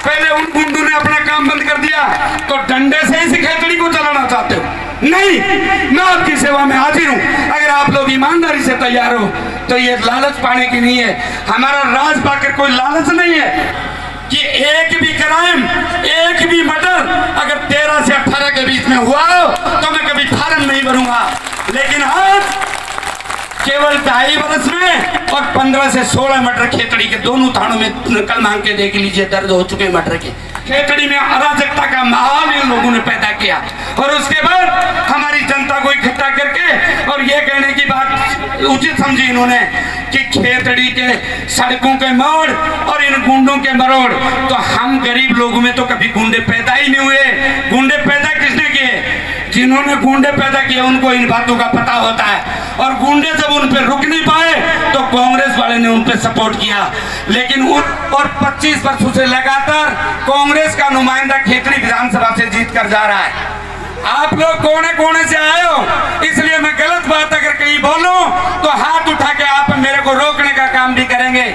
पहले उन गुंडों ने अपना काम बंद कर दिया तो डंडे से इस खेतड़ी को चलाना चाहते हो? नहीं, मैं आपकी सेवा में हाजिर हूँ। अगर आप लोग ईमानदारी से तैयार हो तो ये लालच पाने की नहीं है। हमारा राज पाकर कोई लालच नहीं है कि एक भी क्राइम, एक भी मर्डर अगर 13 से 18 के बीच में हुआ हो तो मैं कभी फार्म नहीं भरूंगा। लेकिन आज केवल 2.5 वर्ष में और 15 से 16 मर्डर खेतड़ी के दोनों थानों में कल मांग के देख लीजिए, दर्ज हो चुके मर्डर के। खेतड़ी में अराजकता का माहौल इन लोगों ने पैदा किया और उसके बाद हमारी जनता को इकट्ठा करके और ये कहने की बात उचित समझी इन्होंने कि खेतड़ी के सड़कों के मोड़ और इन गुंडों के मरोड़। तो हम गरीब लोगों में तो कभी गुंडे पैदा ही नहीं हुए। गुंडे पैदा किसने किए? जिन्होंने गुंडे पैदा किए उनको इन बातों का पता होता है। और गुंडे जब उन पे रुक नहीं पाए तो कांग्रेस वाले ने उन पे सपोर्ट किया। लेकिन और 25 वर्षों से लगातार कांग्रेस का नुमाइंदा खेतड़ी विधानसभा से जीत कर जा रहा है। आप लोग कोने कोने से आए हो, इसलिए मैं गलत बात अगर कहीं बोलूं तो हाथ उठा के आप मेरे को रोकने का काम भी करेंगे।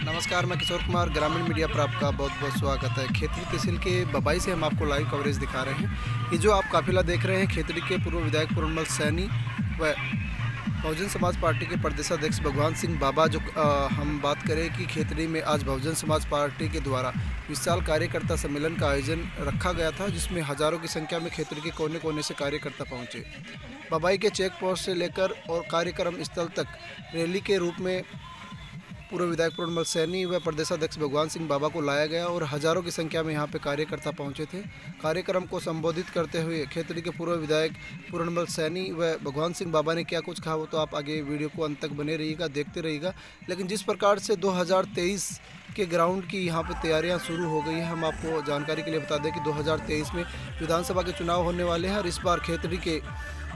नमस्कार, मैं किशोर कुमार, ग्रामीण मीडिया पर आपका बहुत बहुत स्वागत है। खेतड़ी तहसील के बबाई से हम आपको लाइव कवरेज दिखा रहे हैं। ये जो आप काफिला देख रहे हैं, खेतड़ी के पूर्व विधायक पूर्णमल सैनी व बहुजन समाज पार्टी के प्रदेशाध्यक्ष भगवान सिंह बाबा। जो हम बात करें कि खेतड़ी में आज बहुजन समाज पार्टी के द्वारा विशाल कार्यकर्ता सम्मेलन का आयोजन रखा गया था, जिसमें हज़ारों की संख्या में खेतड़ी के कोने कोने से कार्यकर्ता पहुंचे। बबाई के चेक पोस्ट से लेकर और कार्यक्रम स्थल तक रैली के रूप में पूर्व विधायक पूर्णमल सैनी व प्रदेशाध्यक्ष भगवान सिंह बाबा को लाया गया और हज़ारों की संख्या में यहाँ पे कार्यकर्ता पहुँचे थे। कार्यक्रम को संबोधित करते हुए खेतड़ी के पूर्व विधायक पूर्णमल सैनी व भगवान सिंह बाबा ने क्या कुछ कहा वो तो आप आगे वीडियो को अंत तक बने रहिएगा, देखते रहिएगा। लेकिन जिस प्रकार से 2023 के ग्राउंड की यहाँ पे तैयारियाँ शुरू हो गई हैं, हम आपको जानकारी के लिए बता दें कि 2023 में विधानसभा के चुनाव होने वाले हैं और इस बार खेतड़ी के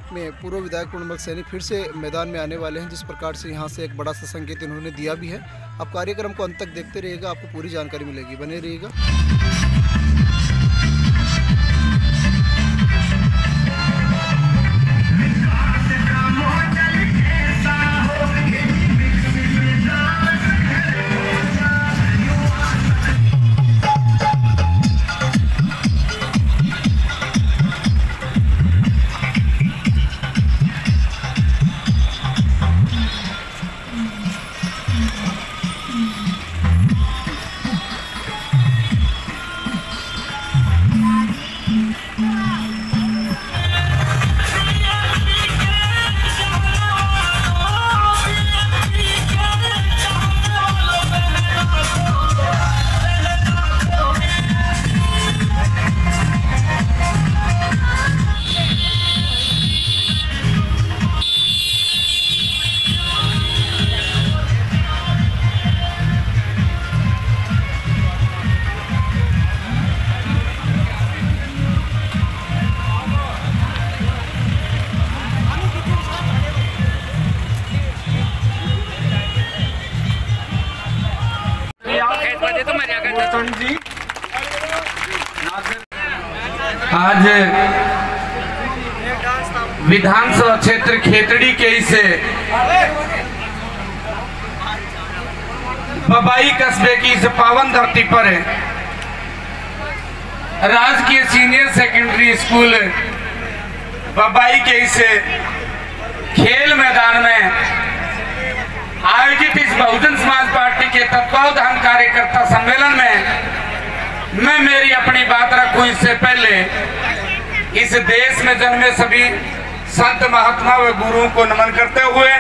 में पूर्व विधायक पूर्णमल सैनी फिर से मैदान में आने वाले हैं। जिस प्रकार से यहाँ से एक बड़ा सा संकेत इन्होंने दिया भी है। आप कार्यक्रम को अंत तक देखते रहिएगा, आपको पूरी जानकारी मिलेगी, बने रहिएगा। आज विधानसभा क्षेत्र खेतड़ी के इस बबाई कस्बे की इस पावन धरती पर राजकीय सीनियर सेकेंडरी स्कूल बबाई के इस खेल मैदान में आयोजित इस बहुजन समाज पार्टी के तत्वावधान कार्यकर्ता सम्मेलन में मैं मेरी अपनी बात रखूं इससे पहले इस देश में जन्मे सभी संत महात्मा व गुरुओं को नमन करते हुए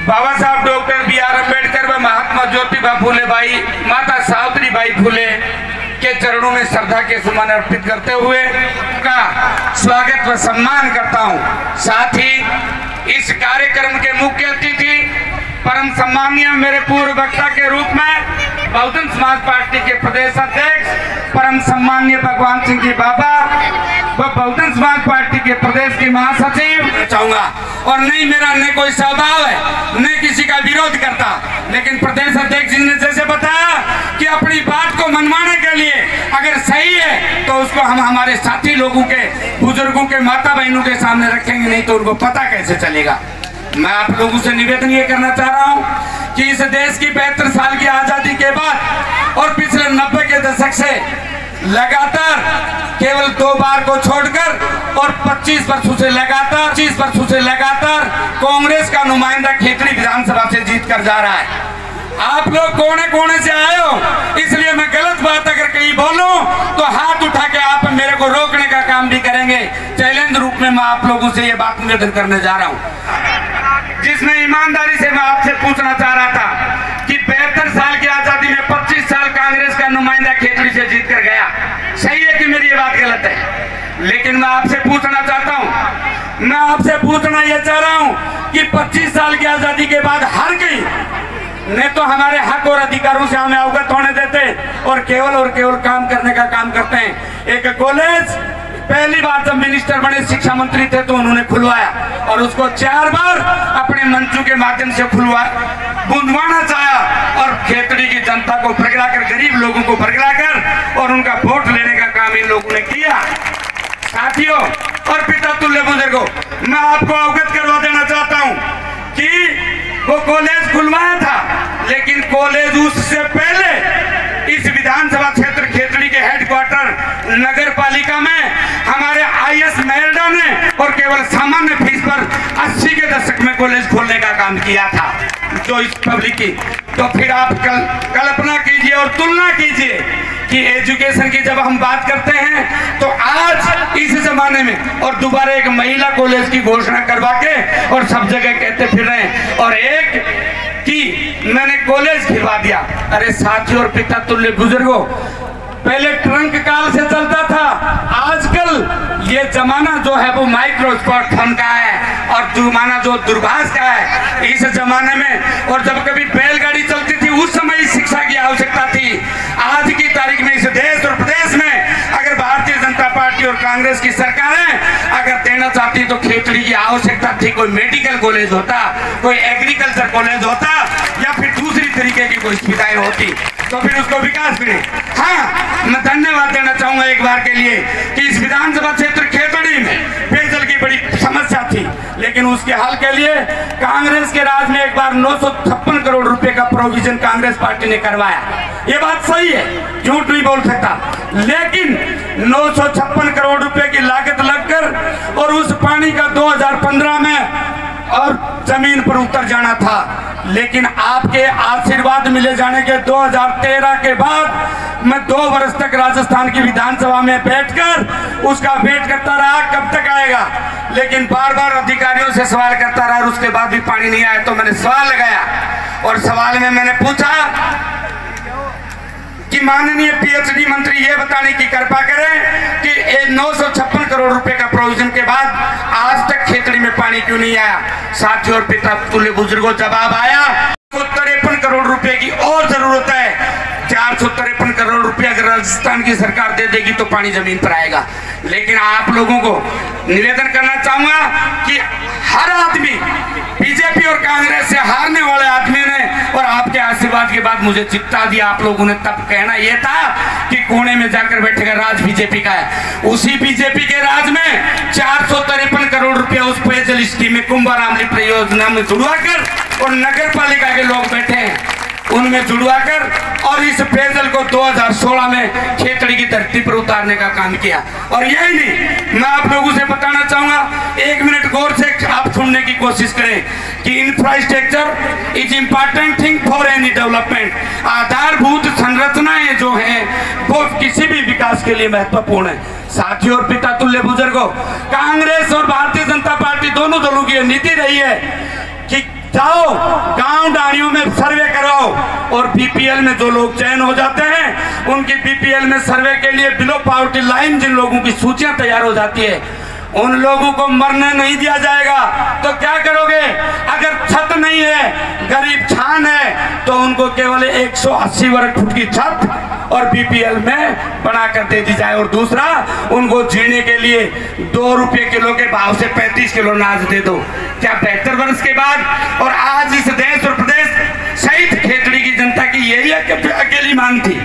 बाबा साहब डॉक्टर B.R. अम्बेडकर व महात्मा ज्योतिबा फूले बाई माता सावित्री बाई फूले के चरणों में श्रद्धा के सुमन अर्पित करते हुए का स्वागत व सम्मान करता हूं। साथ ही इस कार्यक्रम के मुख्य अतिथि परम सम्मानीय मेरे पूर्व वक्ता के रूप में बहुजन समाज पार्टी के प्रदेश अध्यक्ष परम सम्मानीय भगवान सिंह जी बाबा व बहुजन समाज पार्टी के प्रदेश के महासचिव चाहूंगा। और नहीं मेरा न कोई स्वभाव है न किसी का विरोध करता, लेकिन प्रदेश अध्यक्ष जी ने जैसे बताया कि अपनी बात को मनवाने के लिए अगर सही है तो उसको हम हमारे साथी लोगों के, बुजुर्गों के, माता बहनों के सामने रखेंगे, नहीं तो उनको पता कैसे चलेगा। मैं आप लोगों से निवेदन ये करना चाह रहा हूं कि इस देश की 72 साल की आजादी के बाद और पिछले 90 के दशक से लगातार केवल 2 बार को छोड़कर और 25 वर्षों से लगातार कांग्रेस का नुमाइंदा खेतड़ी विधानसभा से जीत कर जा रहा है। आप लोग कोने कोने से आए हो, इसलिए मैं गलत बात अगर कहीं बोलूं तो हाथ उठा के आप मेरे को रोकने का काम भी करेंगे। चैलेंज रूप में मैं आप लोगों से ये बात निवेदन करने जा रहा हूं, जिसमें ईमानदारी से मैं आपसे पूछना चाह रहा था कि 72 साल की आजादी में 25 साल कांग्रेस का नुमाइंदा खेतड़ी से जीत कर गया। सही है कि मेरी ये बात गलत है? लेकिन मैं आपसे पूछना चाहता हूं, मैं आपसे पूछना यह चाह रहा हूं कि 25 साल की आजादी के बाद हर कहीं ने तो हमारे हक और अधिकारों से हमें अवगत होने देते और केवल काम करने का काम करते हैं। एक कॉलेज पहली बार जब मिनिस्टर बने, शिक्षा मंत्री थे, तो उन्होंने खुलवाया और उसको 4 बार अपने मंचों के माध्यम से बुंदवाना चाहा और खेतड़ी की जनता को भड़काकर, गरीब लोगों को भड़काकर और उनका वोट लेने का काम इन लोगों ने किया। साथियों और पिता तुल्य बुजुर्गों, मैं आपको अवगत करवा देना चाहता हूं कि वो कॉलेज खुलवाया था, लेकिन कॉलेज उससे पहले इस विधानसभा क्षेत्र खेतड़ी के हेडक्वार्टर नगर पालिका में हमारे IS मेहरडा ने और केवल सामान्य फीस पर 80 के दशक में कॉलेज खोलने का काम किया था जो इस पब्लिक की। तो फिर आप कल्पना कीजिए और तुलना कीजिए कि एजुकेशन की जब हम बात करते हैं तो आज इस जमाने में और दोबारा एक महिला कॉलेज की घोषणा करवा के और सब जगह कहते फिर रहे हैं और एक कि मैंने कॉलेज खिलवा दिया। अरे साथियों और पिता तुल्य बुजुर्गों, पहले ट्रंक काल से चलता था, आजकल ये जमाना जो है वो माइक्रोस्पॉट फोन का है और जमाना जो दूरभाष का है। इस जमाने में और जब कभी बैलगाड़ी चलती थी उस समय शिक्षा की आवश्यकता थी। आज की तारीख में इस देश और प्रदेश में अगर भारतीय जनता पार्टी और कांग्रेस की सरकारें अगर देना चाहती तो खेतड़ी की आवश्यकता थी। कोई मेडिकल कॉलेज होता, कोई एग्रीकल्चर कॉलेज होता या फिर दूसरी तरीके की कोई सुविधाएं होती तो फिर उसको विकास मिले। हाँ, मैं धन्यवाद देना चाहूंगा एक बार के लिए कि इस विधानसभा क्षेत्र खेतड़ी में पेयजल की बड़ी समस्या थी, लेकिन उसके हल के लिए कांग्रेस के राज में एक बार 956 करोड़ रुपए का प्रोविजन कांग्रेस पार्टी ने करवाया। ये बात सही है, झूठ नहीं बोल सकता, लेकिन 956 करोड़ रुपए की लागत लगकर और उस पानी का 2015 में और जमीन पर उतर जाना था, लेकिन आपके आशीर्वाद मिले जाने के 2013 के बाद मैं 2 वर्ष तक राजस्थान की विधानसभा में बैठकर उसका वेट करता रहा कब तक आएगा, लेकिन बार बार अधिकारियों से सवाल करता रहा और उसके बाद भी पानी नहीं आया। तो मैंने सवाल लगाया और सवाल में मैंने पूछा कि माननीय PhD मंत्री ये बताने की कृपा करें कि 956 करोड़ रुपए का प्रोविजन के बाद आज तक खेतड़ी में पानी क्यों नहीं आया। साथियों और पिता तुल्य बुजुर्गों, जवाब आया 453 करोड़ रुपए की और जरूरत है। 453 करोड़ रुपए अगर राजस्थान की सरकार दे देगी तो पानी जमीन पर आएगा। लेकिन आप लोगों को निवेदन करना चाहूंगा कि हर आदमी बीजेपी और कांग्रेस से हारने वाले आदमी ने और आपके आशीर्वाद के बाद मुझे चिपका दिया। आप लोगों ने तब कहना यह था कि कोने में जाकर बैठेगा, राज बीजेपी का है। उसी बीजेपी के राज में 453 करोड़ रुपया उस पेयजल स्कीम में कुंभारामली परियोजना में जुड़वा कर और नगर पालिका के लोग बैठे हैं उनमें जुड़वा कर और इस पेयजल को 2016 में खेतड़ी की धरती पर उतारने का काम किया। और यही नहीं, मैं आप लोगों से बताना चाहूंगा, 1 मिनट गौर से आप सुनने की कोशिश करें कि infrastructure is important thing for any development. आधारभूत संरचनाएं जो हैं वो किसी भी विकास के लिए महत्वपूर्ण है। साथियों और पिता तुल्य बुजुर्गों, कांग्रेस और भारतीय जनता पार्टी दोनों दलों की नीति रही है कि जाओ गांव डाणियों में सर्वे कराओ और बीपीएल में जो लोग चयन हो जाते हैं उनकी बीपीएल में सर्वे के लिए बिलो पॉवर्टी लाइन जिन लोगों की सूचियां तैयार हो जाती है उन लोगों को मरने नहीं दिया जाएगा। तो क्या करोगे? अगर छत नहीं है, गरीब छान है, तो उनको केवल 180 वर्ग फुट की छत और बीपीएल में बनाकर दे दी जाए। और दूसरा, उनको जीने के लिए 2 रुपये किलो के भाव से 35 किलो अनाज दे दो। क्या 72 वर्ष के बाद और आज इस देश और प्रदेश सहित खेतड़ी की जनता की यही अकेली मांग थी?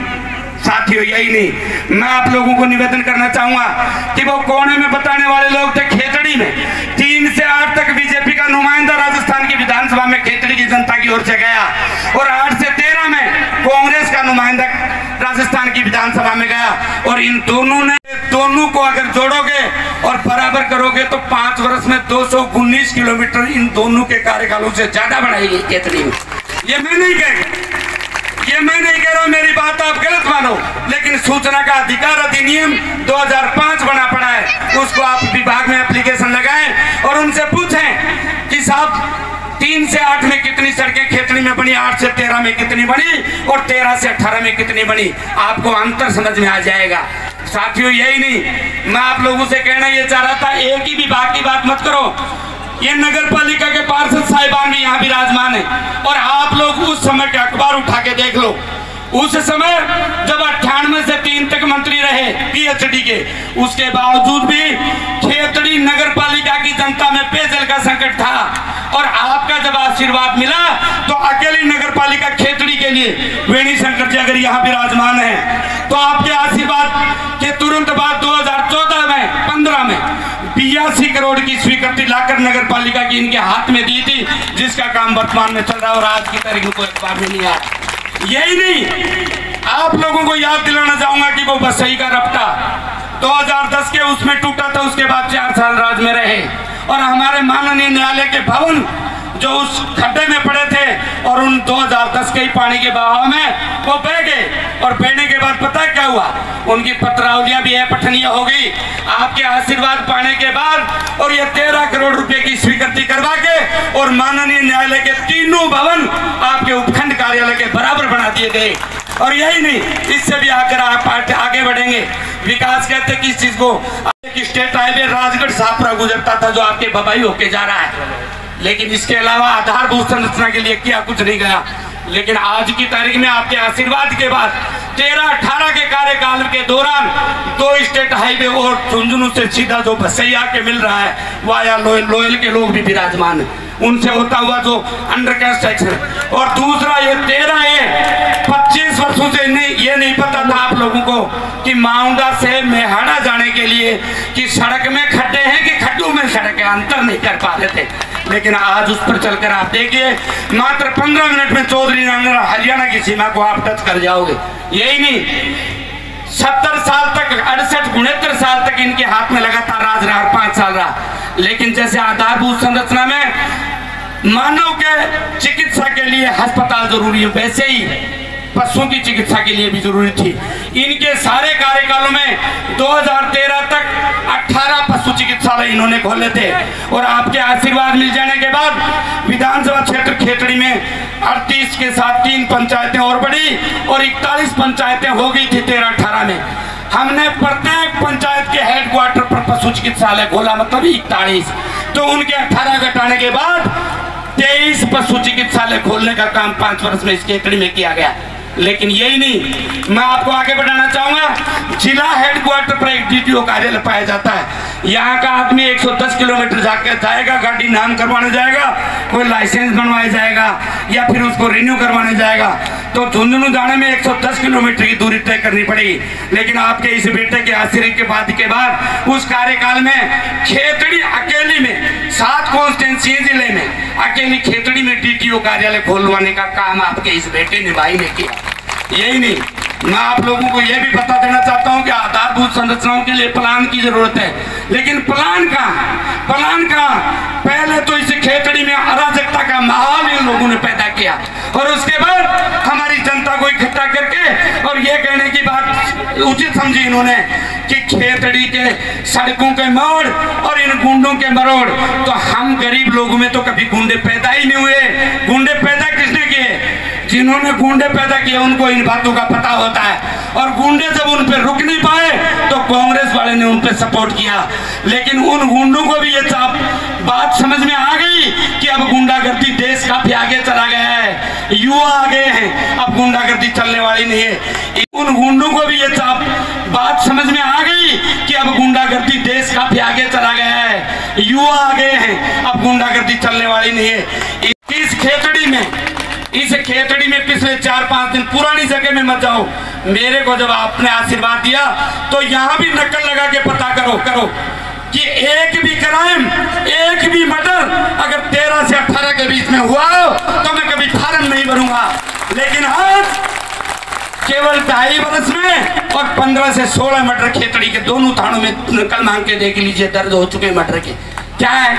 साथियों, यही नहीं, मैं आप लोगों को निवेदन करना चाहूंगा कि वो कोने में बताने वाले लोग थे खेतड़ी में 3 से 8 तक बीजेपी बीजेपी का नुमाइंदा राजस्थान की विधानसभा में खेतड़ी की जनता की ओर से गया, और 8 से 13 में कांग्रेस का नुमाइंदा राजस्थान की विधानसभा में गया। और इन दोनों को अगर जोड़ोगे और बराबर करोगे तो 5 वर्ष में 219 किलोमीटर इन दोनों के कार्यकालों से ज्यादा बढ़ाएगी खेतड़ी में। ये मैं नहीं कह रहा, मेरी बात आप गलत मानो, लेकिन सूचना का अधिकार अधिनियम 2005 बना पड़ा है, उसको आप विभाग में एप्लीकेशन लगाएं और उनसे पूछें कि साहब 3 से 8 में कितनी सड़कें खेतड़ी में बनी, 8 से 13 में कितनी बनी और 13 से 18 में कितनी बनी, आपको अंतर समझ में आ जाएगा। साथियों, यही नहीं, मैं आप लोगों से कहना ये चाह रहा था, एक ही विभाग की बात मत करो, ये नगर पालिका के पार्षद साहिबान भी यहाँ विराजमान है। और आप लोग उस समय के अखबार उठा के देख लो, उस समय जब 98 से 3 तक मंत्री रहे पीएचडी के, उसके बावजूद भी खेतड़ी नगर पालिका की जनता में पेयजल का संकट था। और आपका जब आशीर्वाद मिला तो अकेली नगर पालिका खेतड़ी के लिए वेणी शंकर जी अगर यहाँ विराजमान है, तो आपके आशीर्वाद के तुरंत बाद 2014 में 15 में 82 करोड़ की स्वीकृति लाकर नगर पालिका की इनके हाथ में दी थी, जिसका काम वर्तमान में चल रहा है और आज की तारीख को एक बार में नहीं आया। यही नहीं, आप लोगों को याद दिलाना चाहूंगा कि वो बसई का रफ्ता 2010 के उसमें टूटा था, उसके बाद 4 साल राज में रहे, और हमारे माननीय न्यायालय के भवन जो उस खड्डे में पड़े थे और उन 2010 के ही पानी के बहाव में वो बह गए, और बहने के बाद पता क्या हुआ, उनकी पत्रावलियां भी पठनीय हो गई आपके आशीर्वाद पाने के बाद। और ये 13 करोड़ रुपए की स्वीकृति करवा के और माननीय न्यायालय के तीनों भवन आपके उपखंड कार्यालय के बराबर बना दिए गए। और यही नहीं, इससे भी आकर आप आगे बढ़ेंगे। विकास कहते किस चीज को, स्टेट हाईवे राजगढ़ सापरा गुजरता था जो आपके बबाई होके जा रहा है, लेकिन इसके अलावा आधारभूत संरचना के लिए क्या कुछ नहीं गया। लेकिन आज की तारीख में आपके आशीर्वाद के बाद 13-18 के कार्यकाल के दौरान 2 स्टेट हाईवे और झुंझुनू से सीधा जो भसैया के मिल रहा है, वाया लोयल के लोग भी विराजमान है, उनसे होता हुआ जो अंडरकास्ट सेक्शन। और दूसरा ये 25 वर्षों से ये नहीं पता था आप लोगों को कि माउंडा से मेहाड़ा जाने के लिए कि सड़क में खड्डे हैं कि खड्डों में सड़क है, अंतर नहीं कर पा रहे थे। लेकिन आज उस पर चलकर आप देखिए, मात्र 15 मिनट में चौधरी नगर हरियाणा की सीमा को आप टच कर जाओगे। यही नहीं, 70 साल तक 68-69 साल तक इनके हाथ में लगातार राज रहा, 5 साल रहा। लेकिन जैसे आधारभूत संरचना में मानव के चिकित्सा के लिए अस्पताल जरूरी है, वैसे ही पशुओं की चिकित्सा के लिए भी जरूरी थी। इनके सारे कार्यकालों में 2013 तक 18 पशु चिकित्सालय इन्होंने खोले थे। और आपके आशीर्वाद मिल जाने के बाद विधानसभा क्षेत्र खेतड़ी में 38 के साथ 3 पंचायतें और बढ़ी और 41 पंचायतें हो गई थी 13-18 में। हमने प्रत्येक पंचायत के हेडक्वार्टर पर पशु चिकित्सालय खोला, मतलब 41। तो उनके 18 घटाने के बाद 23 पशु चिकित्सालय खोलने का काम 5 वर्ष में इस खेतड़ी में किया गया। लेकिन यही नहीं, मैं आपको आगे बढ़ाना चाहूंगा। जिला हेडक्वार्टर पर एक डीटीओ कार्यालय पाया जाता है। यहाँ का आदमी 110 किलोमीटर जाकर जाएगा, गाड़ी नाम करवाने जाएगा, कोई लाइसेंस बनवाया जाएगा या फिर उसको रिन्यू करवाने जाएगा, तो झुंझुनू जाने में 110 किलोमीटर की दूरी तय करनी पड़ेगी। लेकिन आपके इस बेटे के आशीर्वाद के बाद उस कार्यकाल में खेतड़ी अकेली में 7 कॉन्स्टिट्यूंसी जिले में अकेली खेतड़ी में डीटीओ कार्यालय खोलवाने का काम आपके इस बेटे ने भाई ने किया। यही नहीं, मैं आप लोगों को यह भी बता देना चाहता हूं कि आधारभूत संरचनाओं के लिए प्लान की जरूरत है। लेकिन प्लान कहाँ? पहले तो इस खेतड़ी में अराजकता का माहौल इन लोगों ने पैदा किया और उसके बाद हमारी जनता को इकट्ठा करके और ये कहने की बात उचित समझी इन्होंने कि खेतड़ी के सड़कों के मोड़ और इन गुंडों के मरोड़। तो हम गरीब लोगों में तो कभी गुंडे पैदा ही नहीं हुए। गुंडे पैदा किसने किए? जिन्होंने गुंडे पैदा किए उनको इन बातों का पता होता है। और गुंडे जब उन पर रुक नहीं पाए तो कांग्रेस वाले ने उन पर सपोर्ट किया। लेकिन उन गुंडों को भी ये बात समझ में आ गई कि अब गुंडागर्दी देश काफी आगे चला गया है, युवा आ गए हैं, अब गुंडागर्दी चलने वाली नहीं है। उन गुंडों को भी ये बात समझ में आ गई कि अब गुंडागर्दी देश काफी आगे चला गया है, युवा आ गए हैं, अब गुंडागर्दी चलने वाली नहीं है। इस खेतड़ी में पिछले 4-5 दिन, पुरानी जगह में मत जाओ, मेरे को जब आपने आशीर्वाद दिया तो यहाँ भी नकल लगा के पता करो कि एक भी क्राइम, एक भी मर्डर अगर 13 से 18 के बीच में हुआ हो तो मैं कभी फार्म नहीं भरूंगा। लेकिन आज केवल 2.5 वर्ष में और 15 से 16 मर्डर खेतड़ी के दोनों थानों में कल मांग के देख लीजिए, दर्ज हो चुके मर्डर के। क्या है,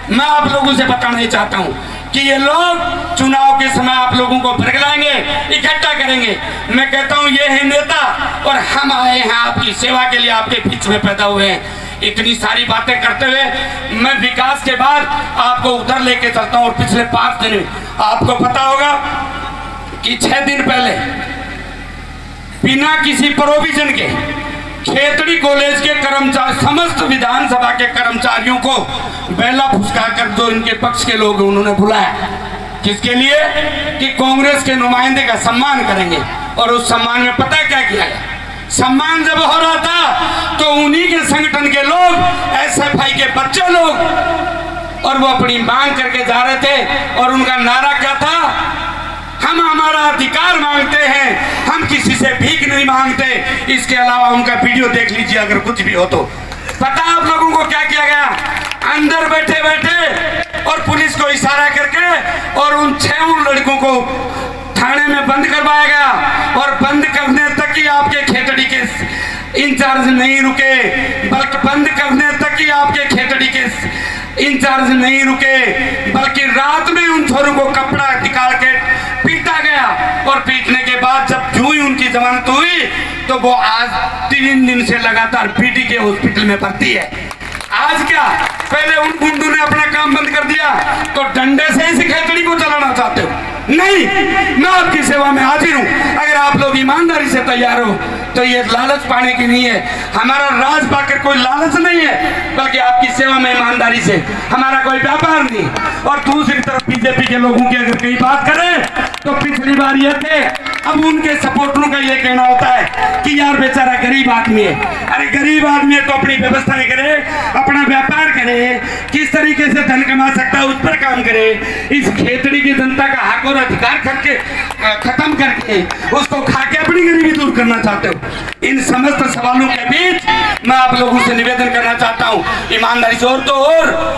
मैं आप लोगों से बताना चाहता हूं कि ये लोग चुनाव के समय आप लोगों को भड़काएंगे, इकट्ठा करेंगे। मैं कहता हूं ये है नेता और हम आए हैं आपकी सेवा के लिए, आपके बीच में पैदा हुए हैं। इतनी सारी बातें करते हुए मैं विकास के बाद आपको उधर लेके चलता हूं। और पिछले 5 दिन में आपको पता होगा कि 6 दिन पहले बिना किसी प्रोविजन के खेतड़ी कॉलेज के कर्मचारी, समस्त विधानसभा के कर्मचारियों को बेला फुसकाकर जो इनके पक्ष के लोग उन्होंने बुलाया, किसके लिए? कि कांग्रेस के नुमाइंदे का सम्मान करेंगे। और उस सम्मान में पता क्या किया गया? सम्मान जब हो रहा था तो उन्हीं के संगठन के लोग, SFI के बच्चे लोग, और वो अपनी मांग करके जा रहे थे। और उनका नारा क्या था? हम हमारा अधिकार मांगते हैं, हम किसी से भीख नहीं मांगते। इसके अलावा उनका वीडियो देख लीजिए अगर कुछ भी हो तो। पता आप लोगों को क्या किया गया? अंदर बैठे बैठे और पुलिस को इशारा करके और उन 6 लड़कों को थाने में बंद करवाया गया। और बंद करने तक ही आपके खेतड़ी के इंचार्ज नहीं रुके, बल्कि बंद करने तक ही आपके खेतड़ी के इंचार्ज नहीं रुके, बल्कि रात में उन छोरों को कपड़ा निकाल के पीटा गया। और पीटने के बाद जब यूं ही उनकी जमानत हुई तो वो आज 3 दिन से लगातार पीटी के हॉस्पिटल में भर्ती है। आज क्या, पहले उन गुंडों ने अपना काम बंद कर दिया तो डंडे से इस खेतड़ी को चलाना चाहते हो? नहीं, मैं आपकी सेवा में हाजिर हूं। अगर आप लोग ईमानदारी से तैयार हो तो ये लालच पाने की नहीं है। हमारा राज पाकर कोई लालच नहीं है, बल्कि आपकी सेवा में ईमानदारी से, हमारा कोई व्यापार नहीं। और दूसरी तरफ बीजेपी के लोगों की अगर कहीं बात करें तो पिछली बार ये थे, अब उनके सपोर्टरों का ये कहना होता है कि यार बेचारा गरीब आदमी है। अरे गरीब आदमी है तो अपनी व्यवस्थाएं करे, अपना व्यापार करे, किस तरीके से धन कमा सकता है उस पर काम करे। इस खेतड़ी की जनता का हक और अधिकार करके खत्म करके उसको खा के अपनी गरीबी दूर करना चाहते हो। इन समस्त सवालों के बीच मैं आप लोगों से निवेदन करना चाहता हूँ ईमानदारी से और तो और